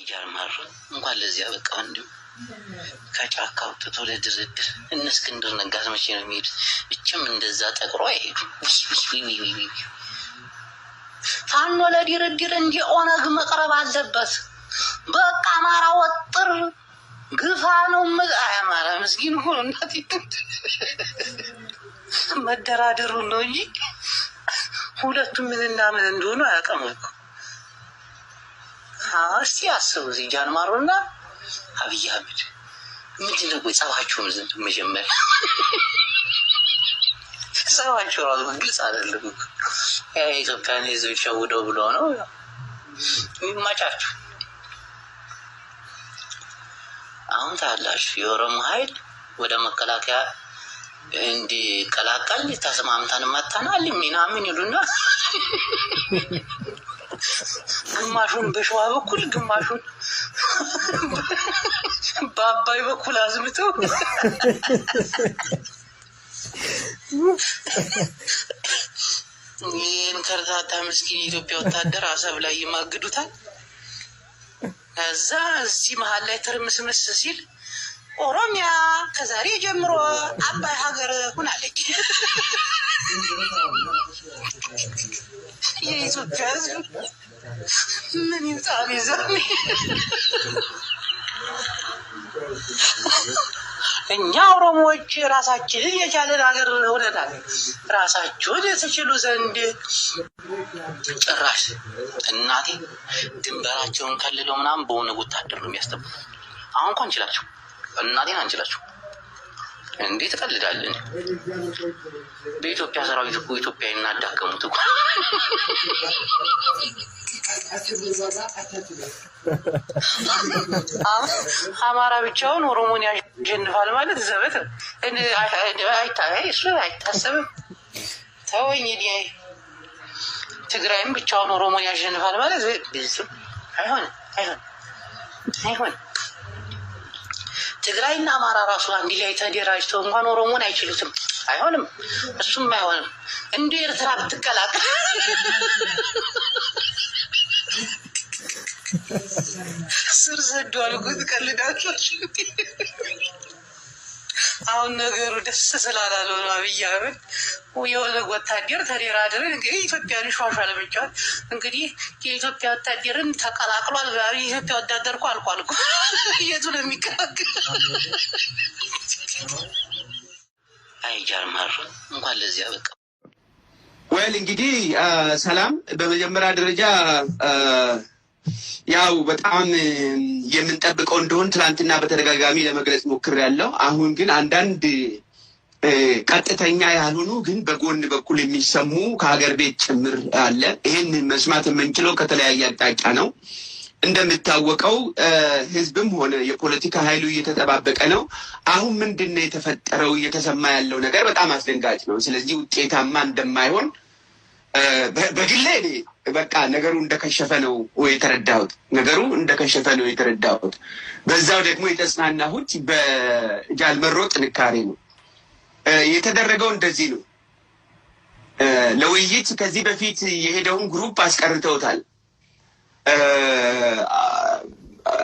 ጃርማር እንኳን ለዚያ በቃ እንዲሁ ከጫካ አውጥቶ ለድርድር እነ እስክንድር ነጋስ መቼ ነው የሚሄዱት? እችም እንደዛ ጠቅሮ አይሄዱ። ፋኖ ለድርድር እንደ ኦነግ መቅረብ አለበት። በቃ አማራ ወጥር ግፋ ነው አማራ ምስኪን ሆኖ እናት መደራደሩ ነው እንጂ ሁለቱም ምንና ምን እንደሆነ አያውቅም እኮ። እስቲ አስቡ እዚህ ጃንማሮና አብይ አህመድ ምንድነው ቆይ ጸባቸውን ዝም መጀመሪያ ጸባቸው ራሱ ግልጽ አይደለም። የኢትዮጵያን ሕዝብ ሸውደው ብሎ ነው የሚማጫቸው። አሁን ታላችሁ የኦሮሞ ኃይል ወደ መከላከያ እንዲቀላቀል ተስማምተን መጣናል ምናምን ይሉና ግማሹን በሸዋ በኩል ግማሹን በአባይ በኩል አዝምተው ይህን ከርታታ ምስኪን የኢትዮጵያ ወታደር አሰብ ላይ ይማግዱታል። ከዛ እዚህ መሀል ላይ ትርምስምስ ሲል ኦሮሚያ ከዛሬ ጀምሮ አባይ ሀገር ሆናለች። የኢትዮጵያ ሕዝብ ምን ይምጣል ይዘን እኛ ኦሮሞዎች ራሳችንን የቻለን ሀገር ሆነናል። ራሳችሁን የተችሉ ዘንድ ጭራሽ እናቴ ድንበራቸውን ከልለው ምናምን በሆነ ወታደር ነው የሚያስጠብቁት። አሁን እንኳን እንችላቸው እናቴን አንችላቸው እንዴት ተቀልዳለን? በኢትዮጵያ ሰራዊት እኮ ኢትዮጵያ እናዳከሙት እኮ አማራ ብቻውን ኦሮሞን ያሸንፋል ማለት ዘበት እሱ አይታሰብም። ተወኝ ዲያይ ትግራይም ብቻውን ኦሮሞን ያሸንፋል ማለት አይሆን። ትግራይና አማራ ራሱ አንድ ላይ ተደራጅተው እንኳን ኦሮሞን አይችሉትም። አይሆንም፣ እሱም አይሆንም። እንደ ኤርትራ ብትቀላቀል ስር ሰዷል እኮ ትቀልዳላችሁ። አሁን ነገሩ ደስ ስላላለው ነው አብይ አህመድ የሆነ ወታደር ተደራድረን እንግዲህ ኢትዮጵያን ሿሿ ለመጫወት እንግዲህ የኢትዮጵያ ወታደርን ተቀላቅሏል። የኢትዮጵያ ወታደር እኮ አልቋል እኮ የቱ ነው የሚቀላቀል? አይ ጃርማር እንኳን ለዚያ በቃ። ወል እንግዲህ ሰላም በመጀመሪያ ደረጃ ያው በጣም የምንጠብቀው እንደሆን ትላንትና በተደጋጋሚ ለመግለጽ ሞክሬያለሁ። አሁን ግን አንዳንድ ቀጥተኛ ያልሆኑ ግን በጎን በኩል የሚሰሙ ከሀገር ቤት ጭምር አለ። ይህን መስማት የምንችለው ከተለያየ አቅጣጫ ነው። እንደምታወቀው ህዝብም ሆነ የፖለቲካ ኃይሉ እየተጠባበቀ ነው። አሁን ምንድነው የተፈጠረው? እየተሰማ ያለው ነገር በጣም አስደንጋጭ ነው። ስለዚህ ውጤታማ እንደማይሆን በግሌ በቃ ነገሩ እንደከሸፈ ነው የተረዳሁት። በዛው ደግሞ የተጽናናሁት በጃልመሮ ጥንካሬ ነው። የተደረገው እንደዚህ ነው። ለውይይት ከዚህ በፊት የሄደውን ግሩፕ አስቀርተውታል።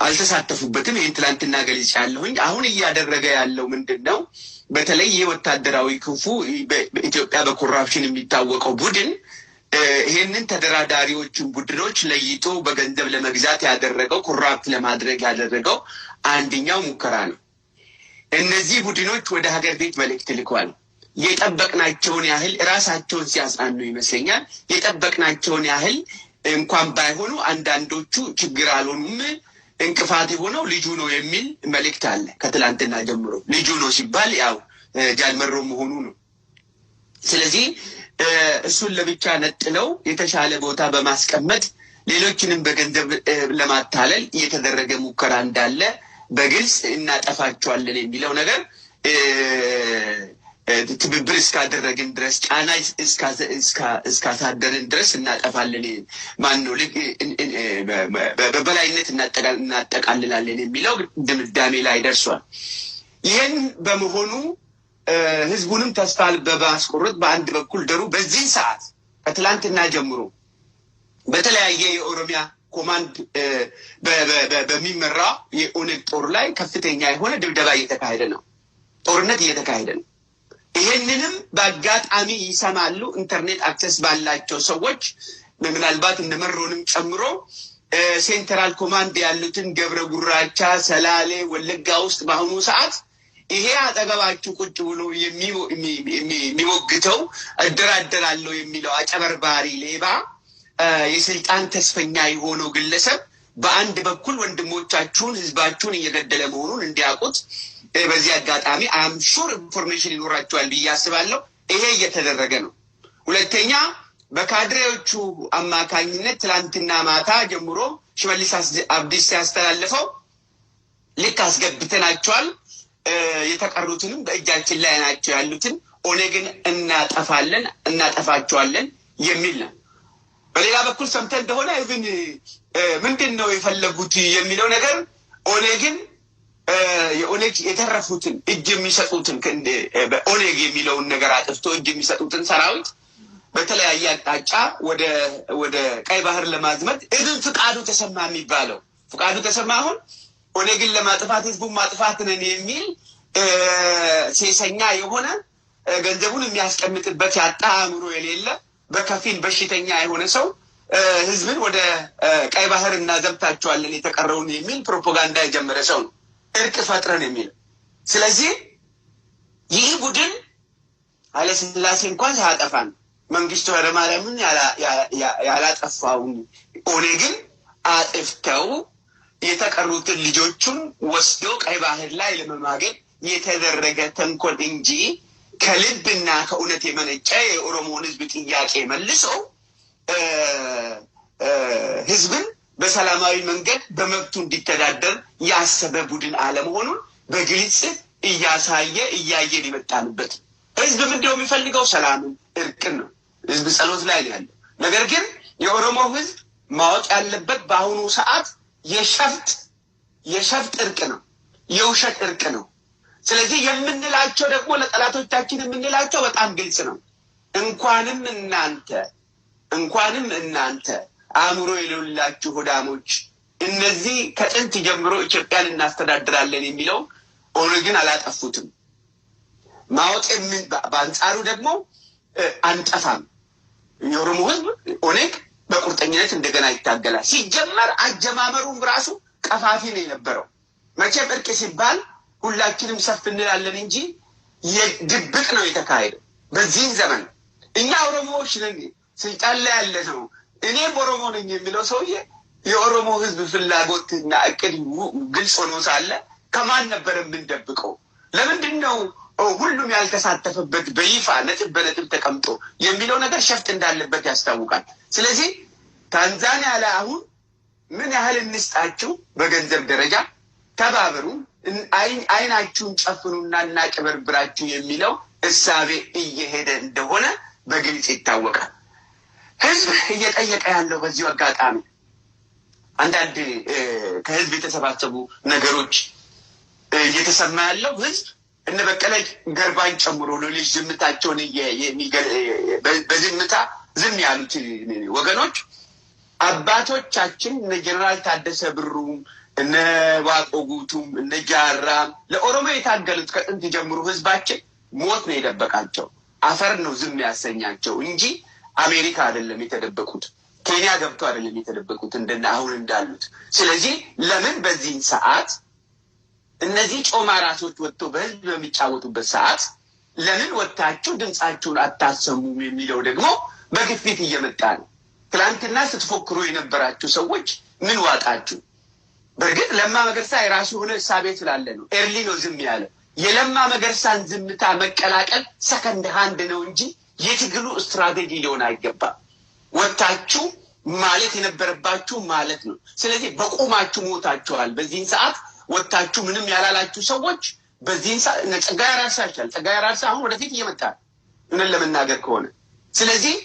አልተሳተፉበትም። ይህን ትላንትና ገልጫለሁኝ። አሁን እያደረገ ያለው ምንድን ነው? በተለይ የወታደራዊ ክንፉ በኢትዮጵያ በኮራፕሽን የሚታወቀው ቡድን ይህንን ተደራዳሪዎችን ቡድኖች ለይቶ በገንዘብ ለመግዛት ያደረገው ኮራፕት ለማድረግ ያደረገው አንደኛው ሙከራ ነው። እነዚህ ቡድኖች ወደ ሀገር ቤት መልእክት ልከዋል። የጠበቅናቸውን ያህል ራሳቸውን ሲያጽናኑ ይመስለኛል። የጠበቅናቸውን ያህል እንኳን ባይሆኑ አንዳንዶቹ ችግር አልሆኑም፣ እንቅፋት የሆነው ልጁ ነው የሚል መልእክት አለ። ከትላንትና ጀምሮ ልጁ ነው ሲባል ያው ጃልመሮ መሆኑ ነው። ስለዚህ እሱን ለብቻ ነጥለው የተሻለ ቦታ በማስቀመጥ ሌሎችንም በገንዘብ ለማታለል እየተደረገ ሙከራ እንዳለ በግልጽ እናጠፋቸዋለን የሚለው ነገር ትብብር እስካደረግን ድረስ ጫና እስካሳደርን ድረስ እናጠፋለን፣ ማነው በበላይነት እናጠቃልላለን የሚለው ድምዳሜ ላይ ደርሷል። ይህን በመሆኑ ህዝቡንም ተስፋ በማስቆረጥ በአንድ በኩል ደሩ በዚህ ሰዓት ከትላንትና ጀምሮ በተለያየ የኦሮሚያ ኮማንድ በሚመራ የኦነግ ጦር ላይ ከፍተኛ የሆነ ድብደባ እየተካሄደ ነው። ጦርነት እየተካሄደ ነው። ይሄንንም በአጋጣሚ ይሰማሉ ኢንተርኔት አክሰስ ባላቸው ሰዎች ምናልባት እንደመሮንም ጨምሮ ሴንትራል ኮማንድ ያሉትን ገብረ ጉራቻ፣ ሰላሌ፣ ወለጋ ውስጥ በአሁኑ ሰዓት ይሄ አጠገባችሁ ቁጭ ብሎ የሚሞግተው እደራደራለሁ የሚለው አጨበርባሪ ሌባ የስልጣን ተስፈኛ የሆነው ግለሰብ በአንድ በኩል ወንድሞቻችሁን ህዝባችሁን እየገደለ መሆኑን እንዲያውቁት በዚህ አጋጣሚ አምሹር ኢንፎርሜሽን ይኖራቸዋል ብዬ አስባለሁ። ይሄ እየተደረገ ነው። ሁለተኛ በካድሬዎቹ አማካኝነት ትላንትና ማታ ጀምሮ ሽመልስ አብዲሳ ያስተላለፈው ልክ አስገብተናቸዋል፣ የተቀሩትንም በእጃችን ላይ ናቸው ያሉትን ኦነግን እናጠፋቸዋለን የሚል ነው። በሌላ በኩል ሰምተን እንደሆነ ግን ምንድን ነው የፈለጉት የሚለው ነገር ኦነግን የኦነግ የተረፉትን እጅ የሚሰጡትን በኦነግ የሚለውን ነገር አጥፍቶ እጅ የሚሰጡትን ሰራዊት በተለያየ አቅጣጫ ወደ ቀይ ባህር ለማዝመት እብን ፍቃዱ ተሰማ የሚባለው ፍቃዱ ተሰማ አሁን ኦነግን ለማጥፋት ህዝቡን ማጥፋት ነን የሚል ሴሰኛ የሆነ ገንዘቡን የሚያስቀምጥበት ያጣ አእምሮ የሌለ በከፊል በሽተኛ የሆነ ሰው ህዝብን ወደ ቀይ ባህር እናዘምታቸዋለን የተቀረውን የሚል ፕሮፓጋንዳ የጀመረ ሰው ነው። እርቅ ፈጥረን የሚል ስለዚህ ይህ ቡድን ኃይለ ሥላሴ እንኳን ሳያጠፋን መንግስቱ ኃይለማርያምን ያላጠፋውን ኦነግን አጥፍተው የተቀሩትን ልጆቹን ወስዶ ቀይ ባህር ላይ ለመማገድ የተደረገ ተንኮል እንጂ ከልብና ከእውነት የመነጨ የኦሮሞን ህዝብ ጥያቄ መልሶ ህዝብን በሰላማዊ መንገድ በመብቱ እንዲተዳደር ያሰበ ቡድን አለመሆኑን በግልጽ እያየን የመጣንበት። ህዝብ ምንድነው የሚፈልገው? ሰላምን፣ እርቅን ነው። ህዝብ ጸሎት ላይ ነው ያለው። ነገር ግን የኦሮሞ ህዝብ ማወቅ ያለበት በአሁኑ ሰዓት የሸፍጥ እርቅ ነው፣ የውሸት እርቅ ነው። ስለዚህ የምንላቸው ደግሞ ለጠላቶቻችን የምንላቸው በጣም ግልጽ ነው። እንኳንም እናንተ አእምሮ የሌላችሁ ሆዳሞች እነዚህ ከጥንት ጀምሮ ኢትዮጵያን እናስተዳድራለን የሚለው ኦነግን አላጠፉትም። ማወቅ በአንጻሩ ደግሞ አንጠፋም። የኦሮሞ ህዝብ ኦነግ በቁርጠኝነት እንደገና ይታገላል። ሲጀመር አጀማመሩም ራሱ ቀፋፊ ነው የነበረው። መቼም እርቅ ሲባል ሁላችንም ሰፍ እንላለን እንጂ የድብቅ ነው የተካሄደው። በዚህ ዘመን እኛ ኦሮሞዎች ነን ስልጣን ላይ ያለ ነው እኔም ኦሮሞ ነኝ የሚለው ሰውዬ የኦሮሞ ህዝብ ፍላጎትና እቅድ ግልጽ ሆኖ ሳለ ከማን ነበር የምንደብቀው? ለምንድን ነው ሁሉም ያልተሳተፈበት በይፋ ነጥብ በነጥብ ተቀምጦ የሚለው ነገር ሸፍጥ እንዳለበት ያስታውቃል። ስለዚህ ታንዛኒያ ላይ አሁን ምን ያህል እንስጣችሁ በገንዘብ ደረጃ ተባበሩ፣ አይናችሁን ጨፍኑና እናቅበርብራችሁ የሚለው እሳቤ እየሄደ እንደሆነ በግልጽ ይታወቃል። ህዝብ እየጠየቀ ያለው በዚሁ አጋጣሚ አንዳንድ ከህዝብ የተሰባሰቡ ነገሮች እየተሰማ ያለው ህዝብ እነ በቀለ ገርባን ጨምሮ ሌሎች ዝምታቸውን በዝምታ ዝም ያሉት ወገኖች አባቶቻችን እነ ጀነራል ታደሰ ብሩም እነ ዋቆ ጉቱም እነ ጃራም ለኦሮሞ የታገሉት ከጥንት ጀምሮ ህዝባችን ሞት ነው የደበቃቸው፣ አፈር ነው ዝም ያሰኛቸው እንጂ አሜሪካ አይደለም የተደበቁት፣ ኬንያ ገብቶ አይደለም የተደበቁት እንደና አሁን እንዳሉት። ስለዚህ ለምን በዚህ ሰዓት እነዚህ ጮማ ራሶች ወጥቶ በህዝብ በሚጫወቱበት ሰዓት ለምን ወጣችሁ ድምጻችሁን አታሰሙም የሚለው ደግሞ በግፊት እየመጣ ነው። ትላንትና ስትፎክሩ የነበራችሁ ሰዎች ምን ዋጣችሁ? በርግጥ ለማ መገርሳ የራሱ ሆነ እሳቤ ስላለ ነው ኤርሊ ነው ዝም ያለ። የለማ መገርሳን ዝምታ መቀላቀል ሰከንድ ሃንድ ነው እንጂ የትግሉ ስትራቴጂ ሊሆን አይገባም። ወጣችሁ ማለት የነበረባችሁ ማለት ነው። ስለዚህ በቁማችሁ ሞታችኋል። በዚህን ሰዓት ወጣችሁ ምንም ያላላችሁ ሰዎች በዚህን ሰዓት ጸጋዬ አራርሳ አሁን ወደፊት እየመጣ ነው ለመናገር ከሆነ። ስለዚህ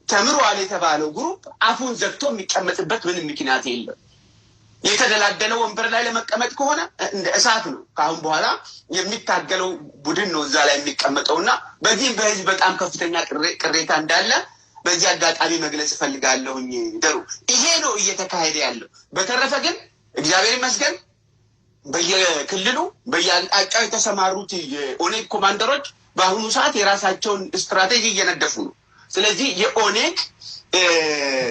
ተምሯል የተባለው ግሩፕ አፉን ዘግቶ የሚቀመጥበት ምንም ምክንያት የለም። የተደላደለው ወንበር ላይ ለመቀመጥ ከሆነ እንደ እሳት ነው ካሁን በኋላ የሚታገለው ቡድን ነው እዛ ላይ የሚቀመጠውና በዚህም በህዝብ በጣም ከፍተኛ ቅሬታ እንዳለ በዚህ አጋጣሚ መግለጽ እፈልጋለሁኝ። ደሩ ይሄ ነው እየተካሄደ ያለው። በተረፈ ግን እግዚአብሔር ይመስገን በየክልሉ በየአቅጣጫው የተሰማሩት የኦኔግ ኮማንደሮች በአሁኑ ሰዓት የራሳቸውን ስትራቴጂ እየነደፉ ነው። ስለዚህ የኦኔግ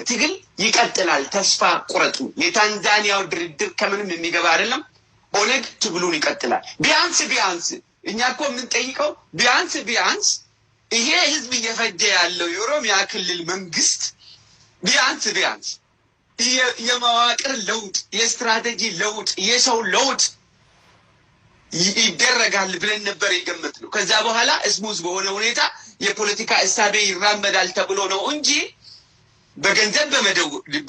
ትግል ይቀጥላል። ተስፋ ቁረጡ። የታንዛኒያው ድርድር ከምንም የሚገባ አይደለም። ኦኔግ ትግሉን ይቀጥላል። ቢያንስ እኛ እኮ የምንጠይቀው ቢያንስ ይሄ ህዝብ እየፈጀ ያለው የኦሮሚያ ክልል መንግስት ቢያንስ የመዋቅር ለውጥ፣ የስትራቴጂ ለውጥ፣ የሰው ለውጥ ይደረጋል ብለን ነበር የገመትነው። ከዛ በኋላ እስሙዝ በሆነ ሁኔታ የፖለቲካ እሳቤ ይራመዳል ተብሎ ነው እንጂ በገንዘብ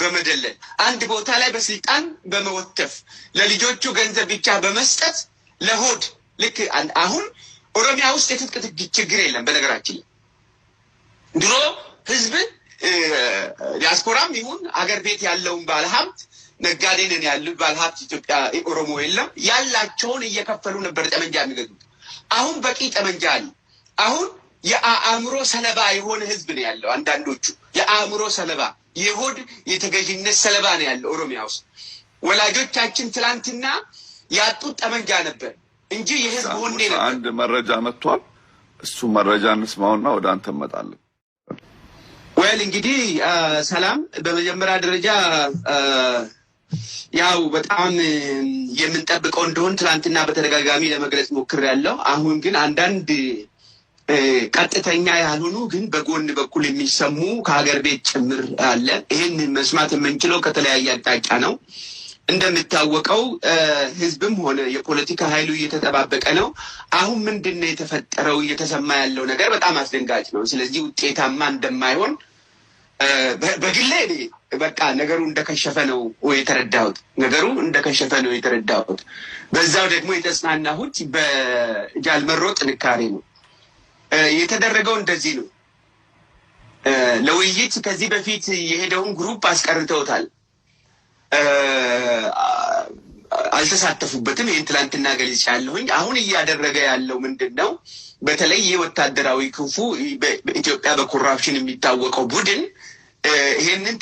በመደለል አንድ ቦታ ላይ በስልጣን በመወተፍ ለልጆቹ ገንዘብ ብቻ በመስጠት ለሆድ ልክ አሁን ኦሮሚያ ውስጥ የትጥቅ ችግር የለም። በነገራችን ላይ ድሮ ህዝብ ዲያስፖራም ይሁን አገር ቤት ያለውን ባለሀብት ነጋዴ ነን ያሉት ባለሀብት ኢትዮጵያ ኦሮሞ የለም። ያላቸውን እየከፈሉ ነበር ጠመንጃ የሚገዙት። አሁን በቂ ጠመንጃ አለ። አሁን የአእምሮ ሰለባ የሆነ ህዝብ ነው ያለው። አንዳንዶቹ የአእምሮ ሰለባ የሆድ የተገዥነት ሰለባ ነው ያለው ኦሮሚያ ውስጥ። ወላጆቻችን ትላንትና ያጡት ጠመንጃ ነበር እንጂ የህዝብ ሆኔ ነበር። አንድ መረጃ መጥቷል። እሱ መረጃ እንስማውና ወደ አንተ እንመጣለን። ወል እንግዲህ ሰላም፣ በመጀመሪያ ደረጃ ያው በጣም የምንጠብቀው እንደሆን ትላንትና በተደጋጋሚ ለመግለጽ ሞክሬያለሁ። አሁን ግን አንዳንድ ቀጥተኛ ያልሆኑ ግን በጎን በኩል የሚሰሙ ከሀገር ቤት ጭምር አለ። ይህን መስማት የምንችለው ከተለያየ አቅጣጫ ነው። እንደሚታወቀው ህዝብም ሆነ የፖለቲካ ኃይሉ እየተጠባበቀ ነው። አሁን ምንድነው የተፈጠረው? እየተሰማ ያለው ነገር በጣም አስደንጋጭ ነው። ስለዚህ ውጤታማ እንደማይሆን በግሌ በቃ ነገሩ እንደከሸፈ ነው የተረዳሁት። በዛው ደግሞ የተጽናናሁት በጃልመሮ ጥንካሬ ነው። የተደረገው እንደዚህ ነው። ለውይይት ከዚህ በፊት የሄደውን ግሩፕ አስቀርተውታል። አልተሳተፉበትም። ይህን ትላንትና ገልጫለሁኝ። አሁን እያደረገ ያለው ምንድን ነው? በተለይ የወታደራዊ ክንፉ በኢትዮጵያ በኮራፕሽን የሚታወቀው ቡድን ይሄንን